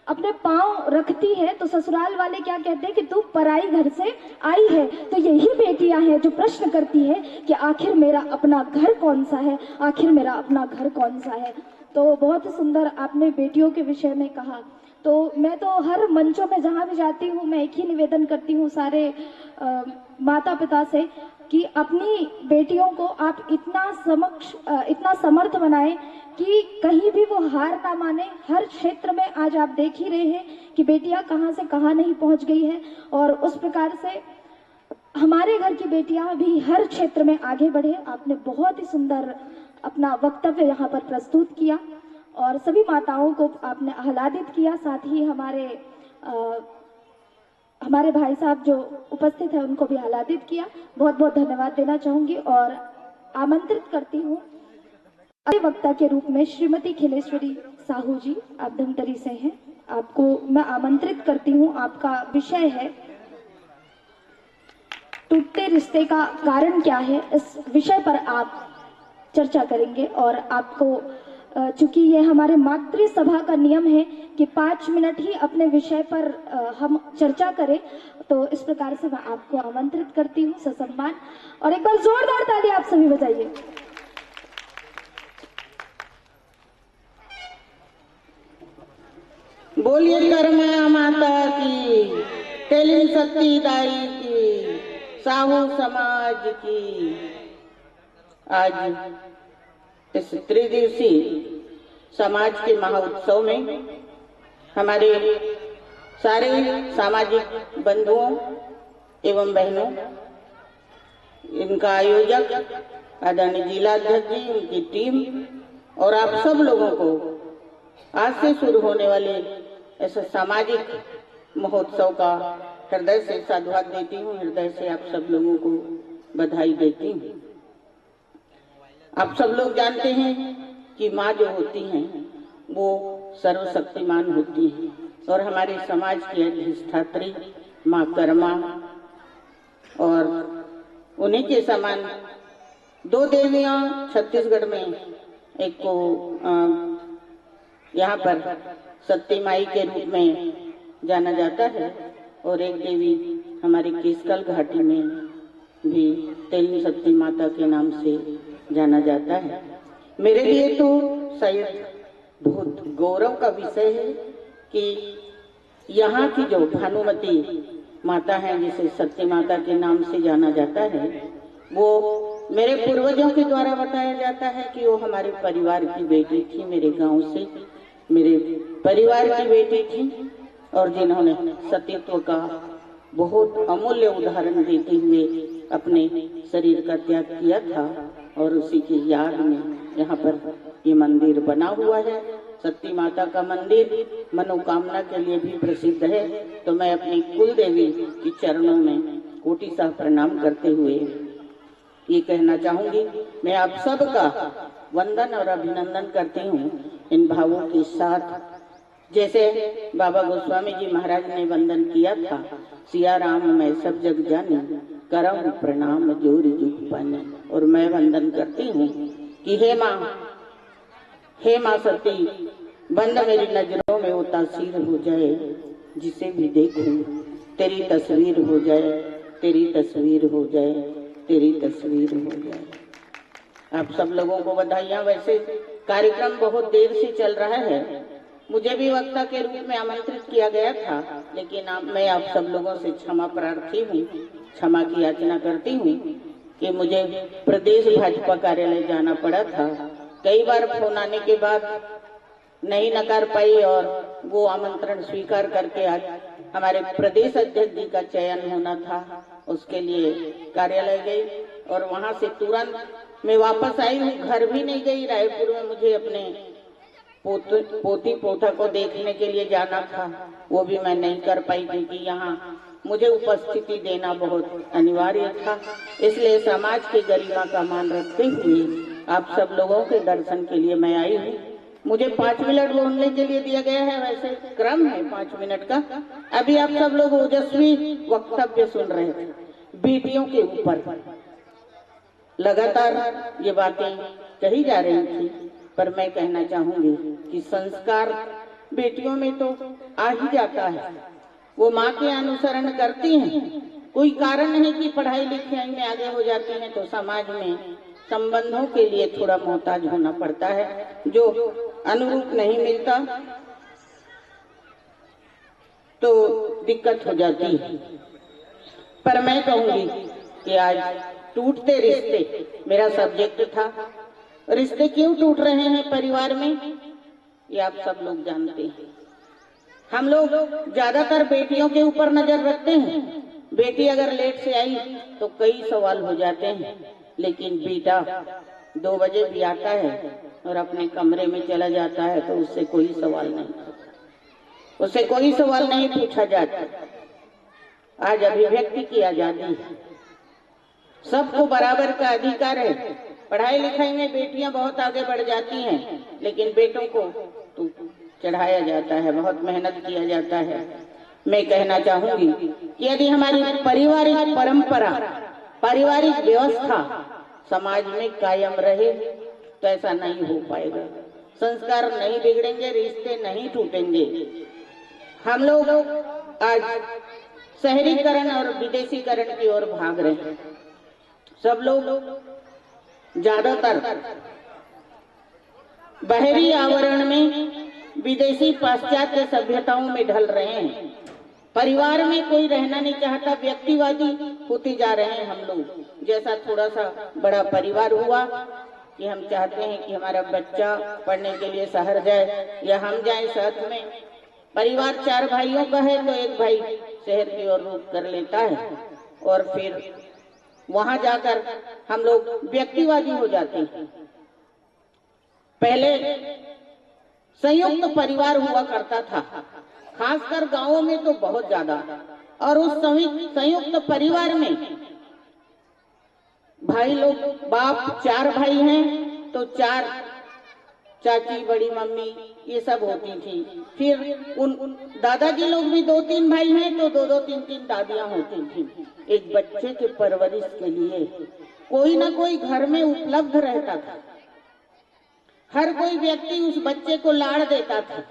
अपने पांव रखती है तो ससुराल वाले क्या कहते हैं कि तू पराई घर से आई है। तो यही बेटियां हैं जो प्रश्न करती है कि आखिर मेरा अपना घर कौन सा है, आखिर मेरा अपना घर कौन सा है। तो बहुत ही सुंदर आपने बेटियों के विषय में कहा। तो मैं तो हर मंचों में जहाँ भी जाती हूँ मैं एक ही निवेदन करती हूँ सारे माता पिता से कि अपनी बेटियों को आप इतना समर्थ बनाएं कि कहीं भी वो हार ना माने। हर क्षेत्र में आज आप देख ही रहे हैं कि बेटियां कहां से कहां नहीं पहुंच गई हैं, और उस प्रकार से हमारे घर की बेटियां भी हर क्षेत्र में आगे बढ़े। आपने बहुत ही सुंदर अपना वक्तव्य यहाँ पर प्रस्तुत किया और सभी माताओं को आपने आह्लादित किया। साथ ही हमारे भाई साहब जो उपस्थित है उनको भी आह्लादित किया। बहुत बहुत धन्यवाद देना चाहूंगी और आमंत्रित करती हूँ अगले वक्ता के रूप में श्रीमती खिलेश्वरी साहू जी, आप धमतरी से हैं, आपको मैं आमंत्रित करती हूँ। आपका विषय है टूटते रिश्ते का कारण क्या है, इस विषय पर आप चर्चा करेंगे। और आपको चूंकि ये हमारे मातृ सभा का नियम है कि 5 मिनट ही अपने विषय पर हम चर्चा करें, तो इस प्रकार से मैं आपको आमंत्रित करती हूँ ससम्मान। और एक बार जोरदार ताली आप सभी बजाइए। बोलिए कर्मा माता की, तेलिन सती दाई की, साहू समाज की। आज इस त्रिदिवसीय समाज के महोत्सव में हमारे सारे सामाजिक बंधुओं एवं बहनों, इनका आयोजक आदरणीय जिलाध्यक्ष जी, उनकी टीम और आप सब लोगों को आज से शुरू होने वाले ऐसे सामाजिक महोत्सव का हृदय से साधुवाद देती हूँ, हृदय से आप सब लोगों को बधाई देती हूँ। आप सब लोग जानते हैं कि माँ जो होती हैं वो सर्वशक्तिमान होती हैं और हमारे समाज की अधिष्ठात्री माँ कर्मा, और उन्हीं के समान 2 देवियां छत्तीसगढ़ में, एक को यहाँ पर सती माई के रूप में जाना जाता है और एक देवी हमारी केसकल घाटी में भी तेलिन सती माता के नाम से जाना जाता है। मेरे लिए तो शायद बहुत गौरव का विषय है कि यहाँ की जो भानुमती माता है, जिसे सती माता के नाम से जाना जाता है, वो मेरे पूर्वजों के द्वारा बताया जाता है कि वो हमारे परिवार की बेटी थी, मेरे गांव से मेरे परिवार की बेटी थी, और जिन्होंने सतीत्व का बहुत अमूल्य उदाहरण देते हुए अपने शरीर का त्याग किया था। और उसी की याद में यहाँ पर ये मंदिर बना हुआ है। सती माता का मंदिर मनोकामना के लिए भी प्रसिद्ध है। तो मैं अपनी कुल देवी के चरणों में कोटिशाह प्रणाम करते हुए ये कहना चाहूंगी, मैं आप सबका वंदन और अभिनंदन करती हूँ इन भावों के साथ। जैसे बाबा गोस्वामी जी महाराज ने वंदन किया था, सिया राम मैं सब जग जानी, करम प्रणाम जोरी जुग पानी। और मैं वंदन करती हूँ कि हे माँ सती, बंद मेरी नजरों में वो तासीर हो जाए, जिसे भी देखूं तेरी तस्वीर हो जाए, तेरी तस्वीर हो जाए, तेरी तस्वीर हो जाए। आप सब लोगों को बधाइयाँ। वैसे कार्यक्रम बहुत देर से चल रहा है, मुझे भी वक्ता के रूप में आमंत्रित किया गया था, लेकिन मैं आप सब लोगों से क्षमा प्रार्थी हूँ, क्षमा की याचना करती हूँ कि मुझे प्रदेश भाजपा कार्यालय जाना पड़ा था। कई बार फोन आने के बाद नहीं नकार पाई और वो आमंत्रण स्वीकार करके आज हमारे प्रदेश अध्यक्ष जी का चयन होना था, उसके लिए कार्यालय गई और वहां से तुरंत मैं वापस आई हूँ। घर भी नहीं गई, रायपुर में मुझे अपने पोती पोता को देखने के लिए जाना था, वो भी मैं नहीं कर पाई क्योंकि यहाँ मुझे उपस्थिति देना बहुत अनिवार्य था। इसलिए समाज की गरिमा का मान रखते हुए आप सब लोगों के दर्शन के लिए मैं आई हूँ। मुझे 5 मिनट बोलने के लिए दिया गया है, वैसे क्रम है 5 मिनट का। अभी आप सब लोग ओजस्वी वक्तव्य सुन रहे थे बेटियों के ऊपर, लगातार ये बातें कही जा रही थी, पर मैं कहना चाहूंगी कि संस्कार बेटियों में तो आ ही जाता है। वो माँ के अनुसरण करती हैं, कोई कारण नहीं कि पढ़ाई लिखाई में आगे हो जाती हैं तो समाज में संबंधों के लिए थोड़ा मोहताज होना पड़ता है, जो अनुरूप नहीं मिलता तो दिक्कत हो जाती है। पर मैं कहूंगी कि आज टूटते रिश्ते मेरा सब्जेक्ट था। रिश्ते क्यों टूट रहे हैं परिवार में, ये आप सब लोग जानते हैं। हम लोग ज्यादातर बेटियों के ऊपर नजर रखते हैं। बेटी अगर लेट से आई तो कई सवाल हो जाते हैं, लेकिन बेटा 2 बजे भी आता है और अपने कमरे में चला जाता है तो उससे कोई सवाल नहीं, उससे कोई सवाल नहीं पूछा जाता। आज अभिव्यक्ति की आजादी है, सबको बराबर का अधिकार है। पढ़ाई लिखाई में बेटियां बहुत आगे बढ़ जाती हैं, लेकिन बेटों को तो चढ़ाया जाता है, बहुत मेहनत किया जाता है। मैं कहना चाहूंगी कि यदि हमारी पारिवारिक परंपरा, पारिवारिक व्यवस्था समाज में कायम रहे तो ऐसा नहीं हो पाएगा। संस्कार नहीं बिगड़ेंगे, रिश्ते नहीं टूटेंगे। हम लोग आज शहरीकरण और विदेशीकरण की ओर भाग रहे हैं। सब लोग ज्यादातर बाहरी आवरण में विदेशी पाश्चात्य सभ्यताओं में ढल रहे हैं। परिवार में कोई रहना नहीं चाहता, व्यक्तिवादी होते जा रहे हैं हम लोग। जैसा थोड़ा सा बड़ा परिवार हुआ कि हम चाहते हैं कि हमारा बच्चा पढ़ने के लिए शहर जाए या हम जाएं साथ में। परिवार 4 भाइयों का है तो एक भाई शहर की ओर रुख कर लेता है और फिर वहां जाकर हम लोग व्यक्तिवादी हो जाते हैं। पहले संयुक्त परिवार हुआ करता था, खासकर गांवों में तो बहुत ज्यादा। और उस संयुक्त परिवार में भाई लोग, बाप 4 भाई हैं तो 4 चाची, बड़ी मम्मी, ये सब होती थी। फिर उन दादाजी लोग भी 2-3 भाई हैं तो 2-2, 3-3 दादियां होती थी। एक बच्चे के परवरिश के लिए कोई ना कोई घर में उपलब्ध रहता था। हर कोई व्यक्ति उस बच्चे को लाड़ देता था।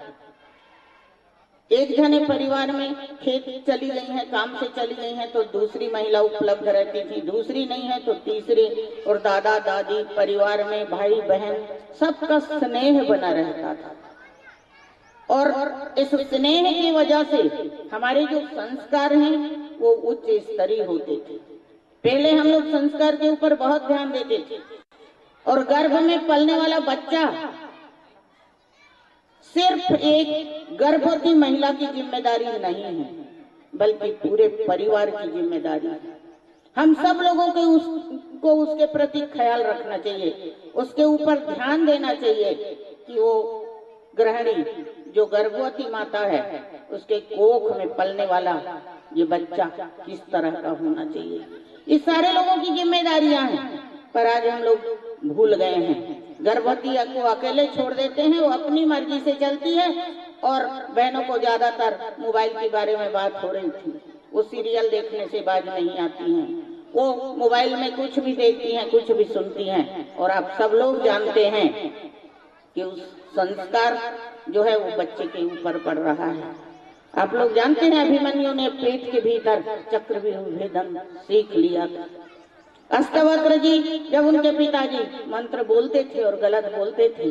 एक जने परिवार में खेत चली गई है, काम से चली गई है तो दूसरी महिला उपलब्ध रहती थी, दूसरी नहीं है तो तीसरी। और दादा दादी, परिवार में भाई बहन, सबका स्नेह बना रहता था। और इस स्नेह की वजह से हमारे जो संस्कार हैं वो उच्च स्तरीय होते थे। पहले हम लोग संस्कार के ऊपर बहुत ध्यान देते थे। और गर्भ में पलने वाला बच्चा सिर्फ एक गर्भवती महिला की जिम्मेदारी नहीं है, बल्कि पूरे परिवार की जिम्मेदारी है। हम सब लोगों को उसके प्रति ख्याल रखना चाहिए, उसके ऊपर ध्यान देना चाहिए कि वो गृहिणी जो गर्भवती माता है, उसके कोख में पलने वाला ये बच्चा किस तरह का होना चाहिए। ये सारे लोगों की जिम्मेदारियां हैं, पर आज हम लोग भूल गए हैं। गर्भवती को अकेले छोड़ देते हैं, वो अपनी मर्जी से चलती है। और बहनों को ज्यादातर मोबाइल के बारे में बात हो रही थी, वो सीरियल देखने से बाज नहीं आती हैं। वो मोबाइल में कुछ भी देखती हैं, कुछ भी सुनती हैं। और आप सब लोग जानते हैं कि उस संस्कार जो है वो बच्चे के ऊपर पड़ रहा है। आप लोग जानते हैं अभिमन्यु ने पेट के भीतर चक्रव्यूह भेदन सीख लिया था। अष्टवक्र जी जब उनके पिताजी मंत्र बोलते थे और गलत बोलते थे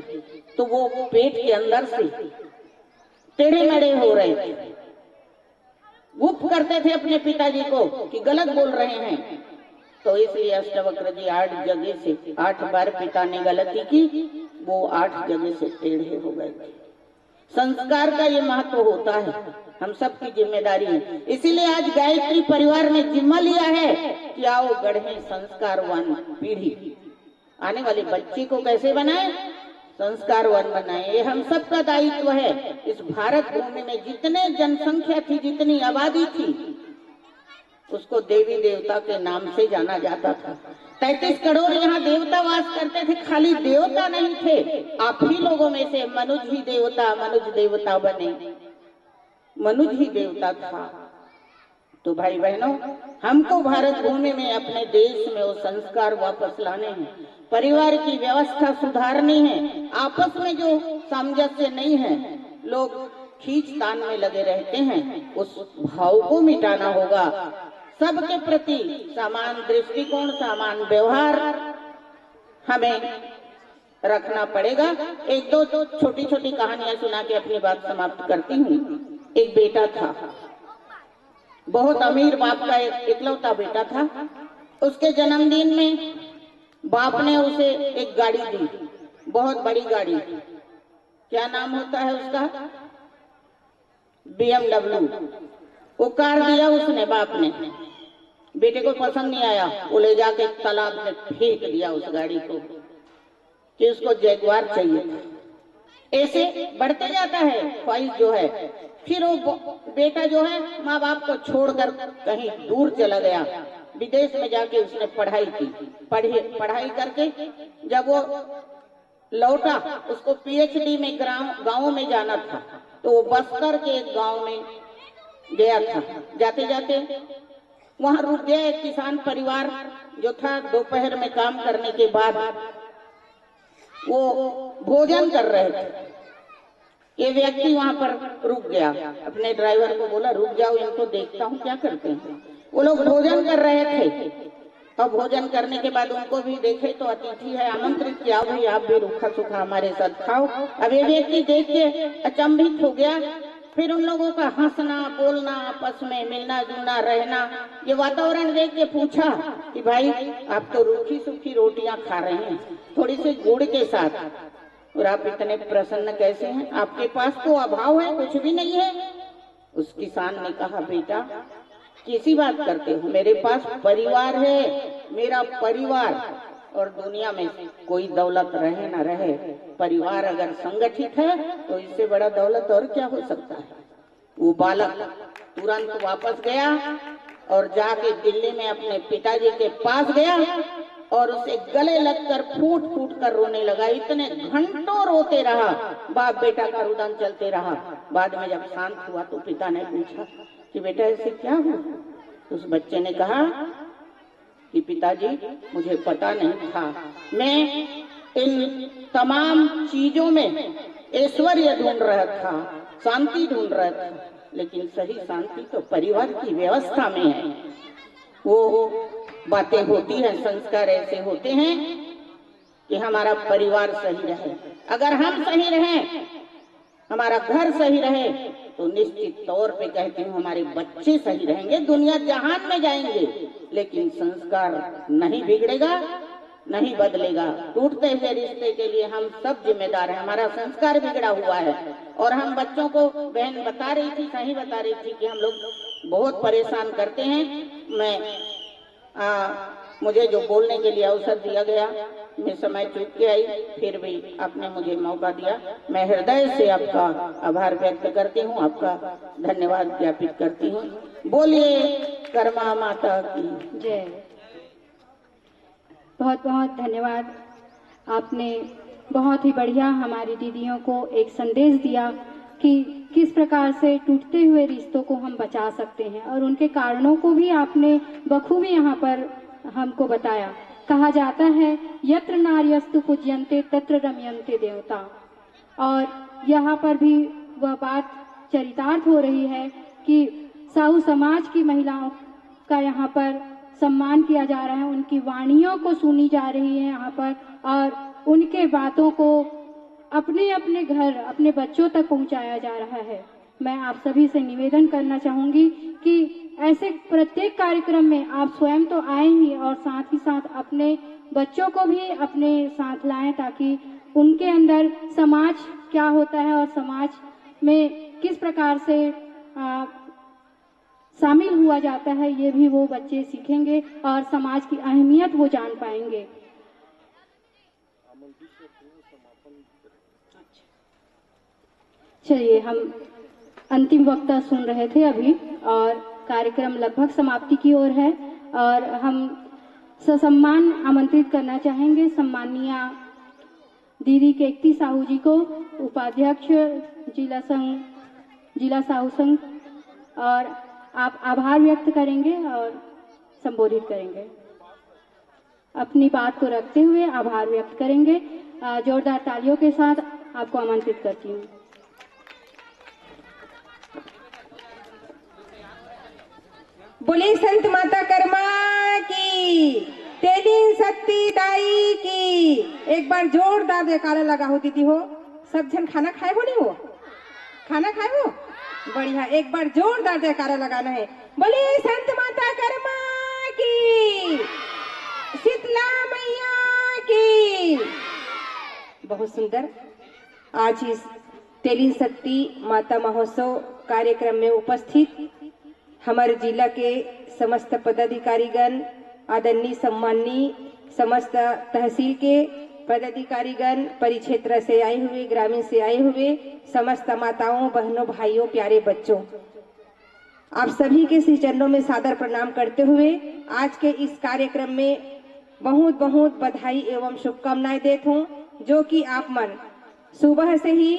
तो वो पेट के अंदर से टेढ़े मेढ़े हो रहे थे, गुप्त करते थे अपने पिताजी को कि गलत बोल रहे हैं। तो इसलिए अष्टवक्र जी 8 जगह से 8 बार पिता ने गलती की, वो 8 जगह से टेढ़े हो गए थे। संस्कार का ये महत्व होता है, हम सबकी जिम्मेदारी है। इसीलिए आज गायत्री परिवार ने जिम्मा लिया है कि आओ गढ़े संस्कारवान पीढ़ी। आने वाले बच्चे को कैसे बनाए, संस्कारवान बनाए, ये हम सबका दायित्व है। इस भारत भूमि में जितने जनसंख्या थी, जितनी आबादी थी, उसको देवी देवता के नाम से जाना जाता था। 33 करोड़ यहाँ देवता वास करते थे। खाली देवता नहीं थे, आप ही लोगों में से मनुज ही देवता, मनुज देवता बने, मनुज ही देवता था। तो भाई बहनों, हमको भारत भूमि में, अपने देश में वो संस्कार वापस लाने हैं, परिवार की व्यवस्था सुधारनी है। आपस में जो सामंजस्य नहीं है, लोग खींचतान में लगे रहते हैं, उस भाव को मिटाना होगा। सबके प्रति समान दृष्टिकोण, समान व्यवहार हमें रखना पड़ेगा। एक दो छोटी छोटी कहानियां सुना के अपनी बात समाप्त करती हूँ। एक बेटा था, बहुत अमीर बाप का इकलौता बेटा था। उसके जन्मदिन में बाप ने उसे एक गाड़ी दी, बहुत बड़ी गाड़ी। क्या नाम होता है उसका? BMW। वो कार दिया उसने, बाप ने। बेटे को पसंद नहीं आया, वो ले जाके तालाब में फेंक दिया उस गाड़ी को कि उसको जैगवार चाहिए था। ऐसे बढ़ते जाता है ख्वाहिश जो है। फिर वो बेटा जो है माँ बाप को छोड़कर कहीं दूर चला गया, विदेश में जाके उसने पढ़ाई की। पढ़ाई करके जब वो लौटा, उसको PhD में गाँव में जाना था, तो वो बस्तर के एक गाँव में गया था। जाते जाते वहां रुक गया। एक किसान परिवार जो था, दोपहर में काम करने के बाद वो भोजन कर रहे थे। ये व्यक्ति वहां पर रुक गया, अपने ड्राइवर को बोला रुक जाओ, इनको देखता हूँ क्या करते हैं। वो लोग भोजन कर रहे थे। अब भोजन करने के बाद उनको भी देखे तो अतिथि है, आमंत्रित किया, भाई आप भी रूखा सूखा हमारे साथ खाओ। अब ये व्यक्ति देख के अचंभित हो गया। फिर उन लोगों का हंसना बोलना, आपस में मिलना जुलना रहना, ये वातावरण देख के पूछा कि भाई आप तो रूखी सूखी रोटियां खा रहे हैं, थोड़ी सी गुड़ के साथ, और आप इतने प्रसन्न कैसे हैं? आपके पास तो अभाव है, कुछ भी नहीं है। उस किसान ने कहा बेटा किसी बात करते हो, मेरे पास परिवार है, मेरा परिवार। और दुनिया में कोई दौलत रहे ना रहे, परिवार अगर संगठित है तो इससे बड़ा दौलत और क्या हो सकता है। वो बालक तुरंत वापस गया और जाके दिल्ली में अपने पिताजी के पास गया और उसे गले लगकर फूट फूट कर रोने लगा। इतने घंटों रोते रहा, बाप बेटा का रुदन चलते रहा। बाद में जब शांत हुआ तो पिता ने पूछा कि बेटा ऐसे क्या हुआ? उस बच्चे ने कहा कि पिताजी मुझे पता नहीं था, मैं इन तमाम चीजों में ऐश्वर्य ढूंढ रहा था, शांति ढूंढ रहा था, लेकिन सही शांति तो परिवार की व्यवस्था में है। वो बातें होती हैं, संस्कार ऐसे होते हैं कि हमारा परिवार सही रहे। अगर हम सही रहें, हमारा घर सही रहे, तो निश्चित तौर पे कहती हूँ हमारे बच्चे सही रहेंगे, दुनिया जहान में जाएंगे, लेकिन संस्कार नहीं बिगड़ेगा, नहीं बदलेगा। टूटते हुए रिश्ते के लिए हम सब जिम्मेदार हैं, हमारा संस्कार बिगड़ा हुआ है। और हम बच्चों को, बहन बता रही थी, सही बता रही थी कि हम लोग बहुत परेशान करते हैं। मुझे जो बोलने के लिए अवसर दिया गया, मैं समय चूक के आई, फिर भी आपने मुझे मौका दिया। मैं हृदय से आपका आभार व्यक्त करती हूँ, आपका धन्यवाद ज्ञापित करती हूँ। बोलिए कर्मा माता की जय। बहुत बहुत धन्यवाद। आपने बहुत ही बढ़िया हमारी दीदियों को एक संदेश दिया कि किस प्रकार से टूटते हुए रिश्तों को हम बचा सकते हैं, और उनके कारणों को भी आपने बखूबी यहाँ पर हमको बताया। कहा जाता है यत्र नार्यस्तु पूज्यन्ते तत्र रम्यन्ते देवता, और यहाँ पर भी वह बात चरितार्थ हो रही है कि साहू समाज की महिलाओं का यहाँ पर सम्मान किया जा रहा है, उनकी वाणियों को सुनी जा रही है यहाँ पर, और उनके बातों को अपने अपने घर, अपने बच्चों तक पहुँचाया जा रहा है। मैं आप सभी से निवेदन करना चाहूँगी कि ऐसे प्रत्येक कार्यक्रम में आप स्वयं तो आए ही, और साथ ही साथ अपने बच्चों को भी अपने साथ लाएं, ताकि उनके अंदर समाज क्या होता है और समाज में किस प्रकार से शामिल हुआ जाता है, ये भी वो बच्चे सीखेंगे और समाज की अहमियत वो जान पाएंगे। चलिए, हम अंतिम वक्ता सुन रहे थे अभी, और कार्यक्रम लगभग समाप्ति की ओर है, और हम ससम्मान आमंत्रित करना चाहेंगे सम्मानीय दीदी केकती साहू जी को, उपाध्यक्ष जिला साहू संघ, और आप आभार व्यक्त करेंगे और संबोधित करेंगे। अपनी बात को रखते हुए आभार व्यक्त करेंगे। जोरदार तालियों के साथ आपको आमंत्रित करती हूँ। बोली संत माता कर्मा की, तेलिन सत्ती दाई की। एक बार जोरदार जयकारा लगा हो दीदी हो। सब जन खाना खाए हो नहीं हो? खाना खाए हो? बढ़िया, एक बार जोरदार जयकारा लगाना है। बोली संत माता कर्मा की, शीतला मैया की। बहुत सुंदर। आज इस तेलिन सत्ती माता महोत्सव कार्यक्रम में उपस्थित हमारे जिला के समस्त पदाधिकारीगण, आदरणीय सम्माननीय समस्त तहसील के पदाधिकारीगण, परिक्षेत्र से आए हुए, ग्रामीण से आए हुए समस्त माताओं, बहनों, भाइयों, प्यारे बच्चों, आप सभी के श्री चरणों में सादर प्रणाम करते हुए आज के इस कार्यक्रम में बहुत बहुत बधाई एवं शुभकामनाएं देता हूँ, जो कि आप मन सुबह से ही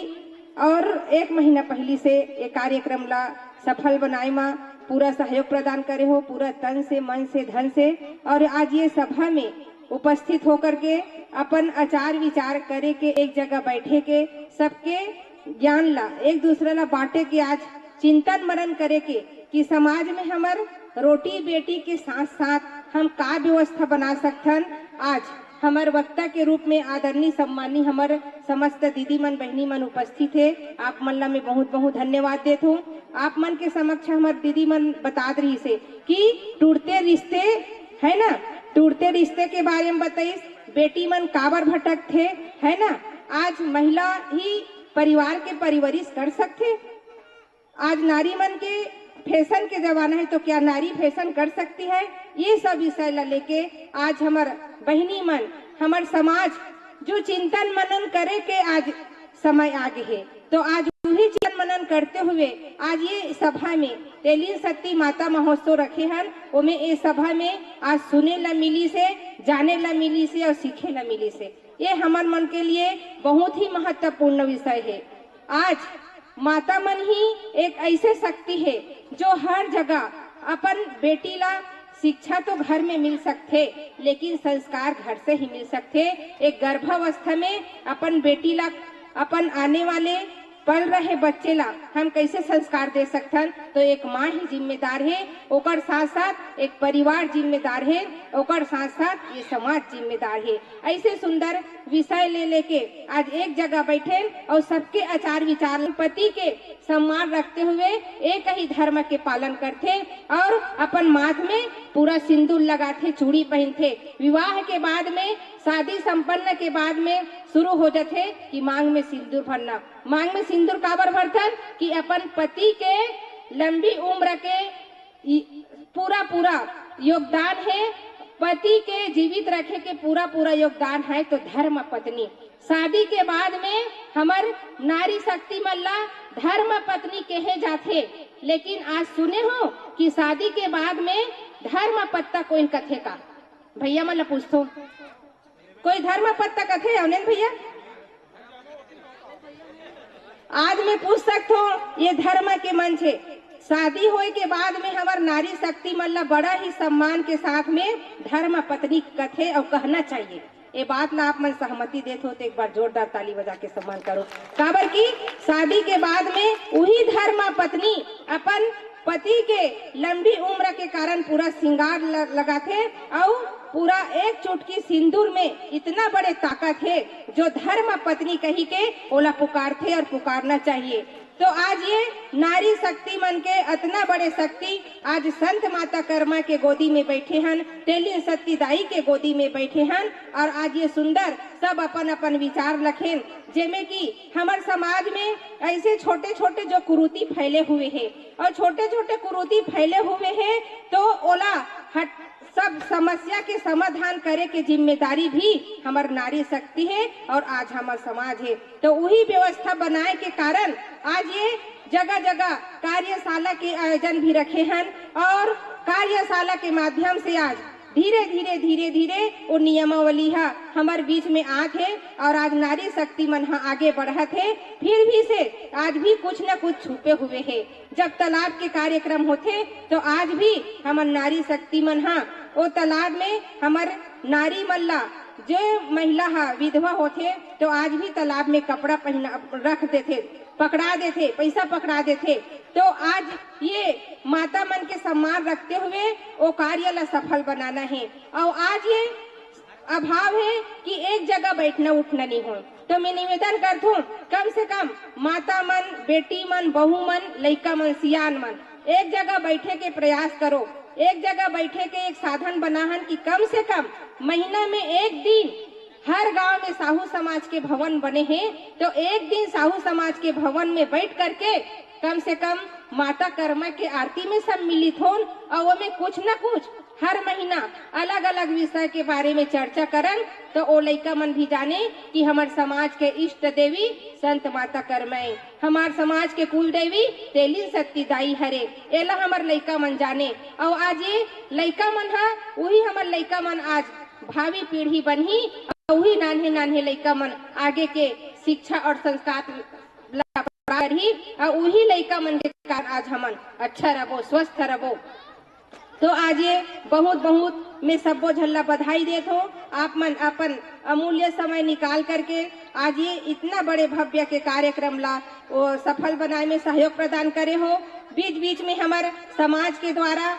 और एक महीना पहले से ये कार्यक्रम ला सफल बनाए माँ पूरा सहयोग प्रदान करे हो, पूरा तन से, मन से, धन से। और आज ये सभा में उपस्थित होकर के अपन आचार विचार करे के, एक जगह बैठे के, सबके ज्ञान ला एक दूसरे ला बांटे के, आज चिंतन मनन करे के कि समाज में हमार रोटी बेटी के साथ साथ हम का व्यवस्था बना सकथन। आज हमार वक्ता के रूप में आदरणीय सम्मानी हमार समस्त दीदी मन, बहनी मन उपस्थित है। आप मन ला मैं बहुत बहुत धन्यवाद देता हूँ। आप मन के समक्ष हमार दीदी मन बता रही से कि टूटते रिश्ते है ना, टूटते रिश्ते के बारे में बताइस, बेटी मन काबर भटक थे है ना। आज महिला ही परिवार के परिवरिश कर सकते। आज नारी मन के फैशन के जमाना है, तो क्या नारी फैशन कर सकती है? ये सब विषय ला लेके आज हमार बहनी मन, हमार समाज जो चिंतन मनन करे के आज समय आगे है, तो आज वही चिंतन मनन करते हुए आज ये सभा में तेलिन सत्ती माता महोत्सव रखे हैं। ओमे ये सभा में आज सुने ला मिली से, जाने ला मिली से और सीखे ला मिली से। ये हमार मन के लिए बहुत ही महत्वपूर्ण विषय है। आज माता मन ही एक ऐसे शक्ति है जो हर जगह अपन बेटी ला शिक्षा तो घर में मिल सकते, लेकिन संस्कार घर से ही मिल सकते। एक गर्भावस्था में अपन बेटी ला, अपन आने वाले पल रहे बच्चे ला हम कैसे संस्कार दे सकथन? तो एक माँ ही जिम्मेदार है, ओकर साथ साथ एक परिवार जिम्मेदार है, ओकर साथ साथ ये समाज जिम्मेदार है। ऐसे सुंदर विषय ले लेके आज एक जगह बैठे और सबके आचार विचार, पति के सम्मान रखते हुए एक ही धर्म के पालन करते और अपन माथ में पूरा सिंदूर लगाते, चूड़ी पहनते। विवाह के बाद में, शादी संपन्न के बाद में शुरू हो जाते कि मांग में सिंदूर भरना। मांग में सिंदूर काबर भरथन कि अपन पति के लंबी उम्र के पूरा योगदान है, पति के जीवित रखे के पूरा योगदान है। तो धर्म पत्नी शादी के बाद में हमार नारी शक्ति मल्ला धर्म पत्नी कहे जाते, लेकिन आज सुने हो कि शादी के बाद में धर्म पत्ता कोई कथे का? भैया मल्ला पूछतो, कोई धर्म पत्ता कथे अवनेन भैया? आज मैं पूछ सकता हूँ, ये धर्म के मंच है। शादी होए के बाद में हमार नारी शक्ति मल्ला बड़ा ही सम्मान के साथ में धर्म पत्नी कथे और कहना चाहिए। ये बात ला आप मन सहमति देते हो तो एक बार जोरदार ताली बजा के सम्मान करो। काबर की शादी के बाद में वही धर्म पत्नी अपन पति के लंबी उम्र के कारण पूरा श्रृंगार लगाते और पूरा एक चुटकी सिंदूर में इतना बड़े ताकत है जो धर्म पत्नी कही के ओला पुकारते और पुकारना चाहिए। तो आज ये नारी शक्ति मन के इतना बड़े शक्ति आज संत माता कर्मा के गोदी में बैठे हैं, तेलिन सत्ती दाई के गोदी में बैठे हैं और आज ये सुंदर सब अपन अपन विचार रखें, जेमे कि हमारे समाज में ऐसे छोटे छोटे जो कुरीति फैले हुए हैं और छोटे छोटे कुरीति फैले हुए हैं, तो ओला हट सब समस्या के समाधान करे के जिम्मेदारी भी हमार नारी शक्ति है और आज हमार समाज है। तो वही व्यवस्था बनाए के कारण आज ये जगह जगह कार्यशाला के आयोजन भी रखे हैं और कार्यशाला के माध्यम से आज धीरे धीरे वो नियमावली हमारे बीच में आते और आज नारी शक्ति मन आगे बढ़त है। फिर भी से आज भी कुछ न कुछ छुपे हुए है। जब तालाब के कार्यक्रम होते तो आज भी हमारे नारी शक्ति मन वो तालाब में हमारे नारी मल्ला जो महिला विधवा होते तो आज भी तालाब में कपड़ा पहना रख देते, पकड़ा देते, पैसा पकड़ा देते। तो तो आज ये माता मन के सम्मान रखते हुए वो कार्य ला सफल बनाना है। और आज ये अभाव है कि एक जगह बैठना उठना नहीं हो, तो मैं निवेदन करता हूँ कम से कम माता मन, बेटी मन, बहू मन, लड़का मन, सियान मन एक जगह बैठे के प्रयास करो। एक जगह बैठे के एक साधन बनाहन कि कम से कम महीना में एक दिन हर गांव में साहू समाज के भवन बने हैं, तो एक दिन साहू समाज के भवन में बैठ करके कम से कम माता कर्मा के आरती में सम्मिलित हो और वो में कुछ न कुछ हर महीना अलग अलग विषय के बारे में चर्चा करन, तो ओ लइका मन भी जाने कि हमार समाज के इष्ट देवी संत माता कर्मय, हमार समाज के कुल देवी तेलिन सत्ती दाई हरे, एला हमार लइका मन जाने। और आज ये लइका मन है वही हमार लइका मन आज भावी पीढ़ी बनी, वही नान्हे नान्हे लइका मन आगे के शिक्षा और संस्कार ही, और वही लइका मन के कारण आज हमन अच्छा रहो, स्वस्थ रहो। तो आज ये बहुत बहुत मैं सबो झल्ला बधाई देत हूँ, आप मन अपन अमूल्य समय निकाल करके आज ये इतना बड़े भव्य के कार्यक्रम ला वो सफल बनाए में सहयोग प्रदान करे हो। बीच बीच में हमारे समाज के द्वारा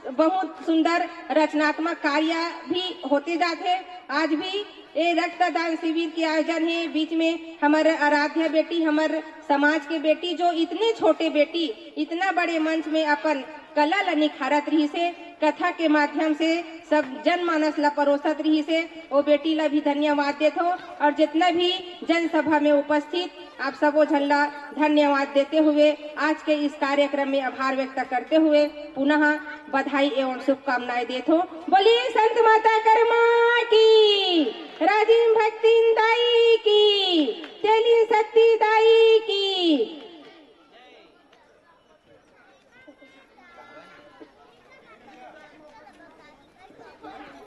बहुत सुंदर रचनात्मक कार्य भी होते जाते। आज भी ये रक्तदान शिविर के आयोजन है, बीच में हमारे आराध्या बेटी, हमारे समाज के बेटी जो इतने छोटे बेटी इतना बड़े मंच में अपन कला ला निखारत रही से, कथा के माध्यम से सब जनमानस ला परोसत रही से, वो बेटी ला भी धन्यवाद देते हो। और जितना भी जनसभा में उपस्थित आप सबो झल्ला धन्यवाद देते हुए आज के इस कार्यक्रम में आभार व्यक्त करते हुए पुनः बधाई एवं शुभकामनाएं देते हो। बोलिए संत माता कर्मा की, राजीव भक्ति दाई की, तेली सत्ती दाई की।